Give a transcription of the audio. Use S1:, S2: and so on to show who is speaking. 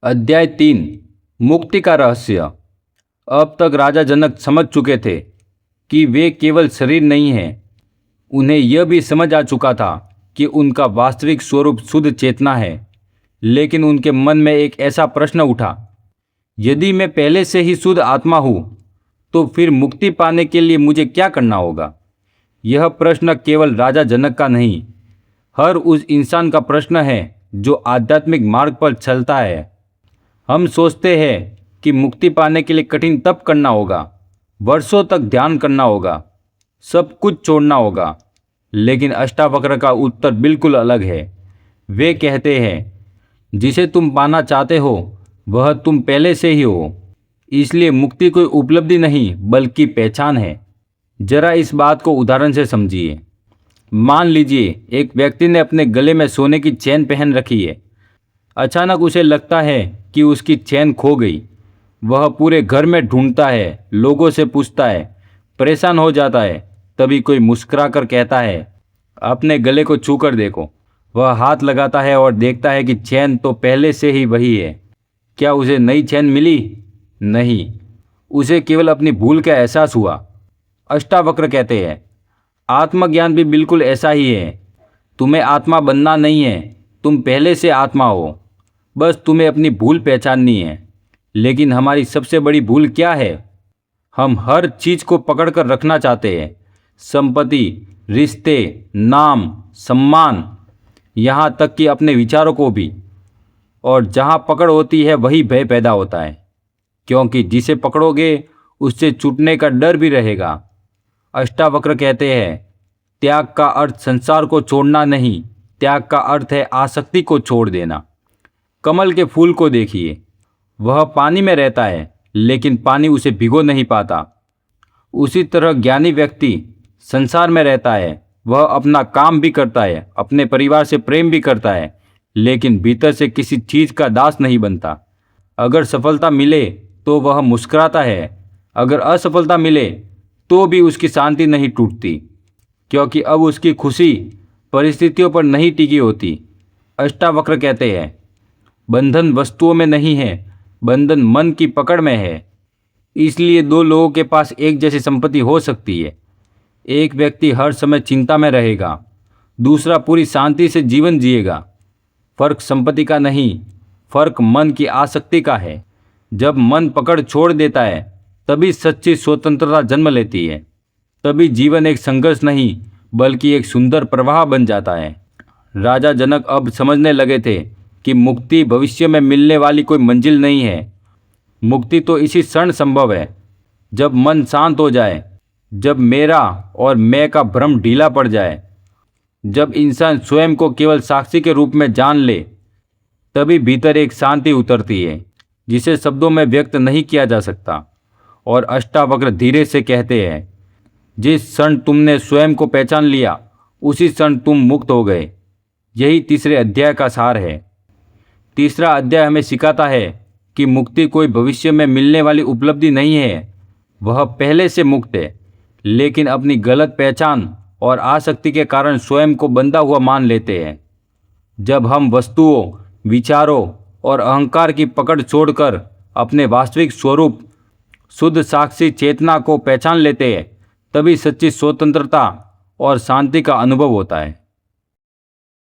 S1: अध्याय 3 मुक्ति का रहस्य। अब तक राजा जनक समझ चुके थे कि वे केवल शरीर नहीं हैं। उन्हें यह भी समझ आ चुका था कि उनका वास्तविक स्वरूप शुद्ध चेतना है। लेकिन उनके मन में एक ऐसा प्रश्न उठा, यदि मैं पहले से ही शुद्ध आत्मा हूँ तो फिर मुक्ति पाने के लिए मुझे क्या करना होगा। यह प्रश्न केवल राजा जनक का नहीं, हर उस इंसान का प्रश्न है जो आध्यात्मिक मार्ग पर चलता है। हम सोचते हैं कि मुक्ति पाने के लिए कठिन तप करना होगा, वर्षों तक ध्यान करना होगा, सब कुछ छोड़ना होगा। लेकिन अष्टावक्र का उत्तर बिल्कुल अलग है। वे कहते हैं, जिसे तुम पाना चाहते हो वह तुम पहले से ही हो। इसलिए मुक्ति कोई उपलब्धि नहीं बल्कि पहचान है। जरा इस बात को उदाहरण से समझिए। मान लीजिए एक व्यक्ति ने अपने गले में सोने की चेन पहन रखी है। अचानक उसे लगता है कि उसकी चेन खो गई। वह पूरे घर में ढूंढता है, लोगों से पूछता है, परेशान हो जाता है। तभी कोई मुस्कुराकर कहता है, अपने गले को छू कर देखो। वह हाथ लगाता है और देखता है कि चैन तो पहले से ही वही है। क्या उसे नई चैन मिली? नहीं, उसे केवल अपनी भूल का एहसास हुआ। अष्टावक्र कहते हैं, आत्मज्ञान भी बिल्कुल ऐसा ही है। तुम्हें आत्मा बनना नहीं है, तुम पहले से आत्मा हो। बस तुम्हें अपनी भूल पहचाननी है। लेकिन हमारी सबसे बड़ी भूल क्या है? हम हर चीज़ को पकड़ कर रखना चाहते हैं, संपत्ति, रिश्ते, नाम, सम्मान, यहाँ तक कि अपने विचारों को भी। और जहाँ पकड़ होती है वहीं भय पैदा होता है, क्योंकि जिसे पकड़ोगे उससे छूटने का डर भी रहेगा। अष्टावक्र कहते हैं, त्याग का अर्थ संसार को छोड़ना नहीं, त्याग का अर्थ है आसक्ति को छोड़ देना। कमल के फूल को देखिए, वह पानी में रहता है लेकिन पानी उसे भिगो नहीं पाता। उसी तरह ज्ञानी व्यक्ति संसार में रहता है, वह अपना काम भी करता है, अपने परिवार से प्रेम भी करता है, लेकिन भीतर से किसी चीज़ का दास नहीं बनता। अगर सफलता मिले तो वह मुस्कुराता है, अगर असफलता मिले तो भी उसकी शांति नहीं टूटती, क्योंकि अब उसकी खुशी परिस्थितियों पर नहीं टिकी होती। अष्टावक्र कहते हैं, बंधन वस्तुओं में नहीं है, बंधन मन की पकड़ में है। इसलिए दो लोगों के पास एक जैसी संपत्ति हो सकती है। एक व्यक्ति हर समय चिंता में रहेगा, दूसरा पूरी शांति से जीवन जिएगा। फर्क संपत्ति का नहीं, फर्क मन की आसक्ति का है। जब मन पकड़ छोड़ देता है तभी सच्ची स्वतंत्रता जन्म लेती है। तभी जीवन एक संघर्ष नहीं बल्कि एक सुंदर प्रवाह बन जाता है। राजा जनक अब समझने लगे थे कि मुक्ति भविष्य में मिलने वाली कोई मंजिल नहीं है। मुक्ति तो इसी क्षण संभव है, जब मन शांत हो जाए, जब मेरा और मैं का भ्रम ढीला पड़ जाए, जब इंसान स्वयं को केवल साक्षी के रूप में जान ले। तभी भीतर एक शांति उतरती है जिसे शब्दों में व्यक्त नहीं किया जा सकता। और अष्टावक्र धीरे से कहते हैं, जिस क्षण तुमने स्वयं को पहचान लिया उसी क्षण तुम मुक्त हो गए। यही तीसरे अध्याय का सार है। तीसरा अध्याय हमें सिखाता है कि मुक्ति कोई भविष्य में मिलने वाली उपलब्धि नहीं है, वह पहले से मुक्त है, लेकिन अपनी गलत पहचान और आसक्ति के कारण स्वयं को बंधा हुआ मान लेते हैं। जब हम वस्तुओं, विचारों और अहंकार की पकड़ छोड़कर अपने वास्तविक स्वरूप शुद्ध साक्षी चेतना को पहचान लेते हैं, तभी सच्ची स्वतंत्रता और शांति का अनुभव होता है।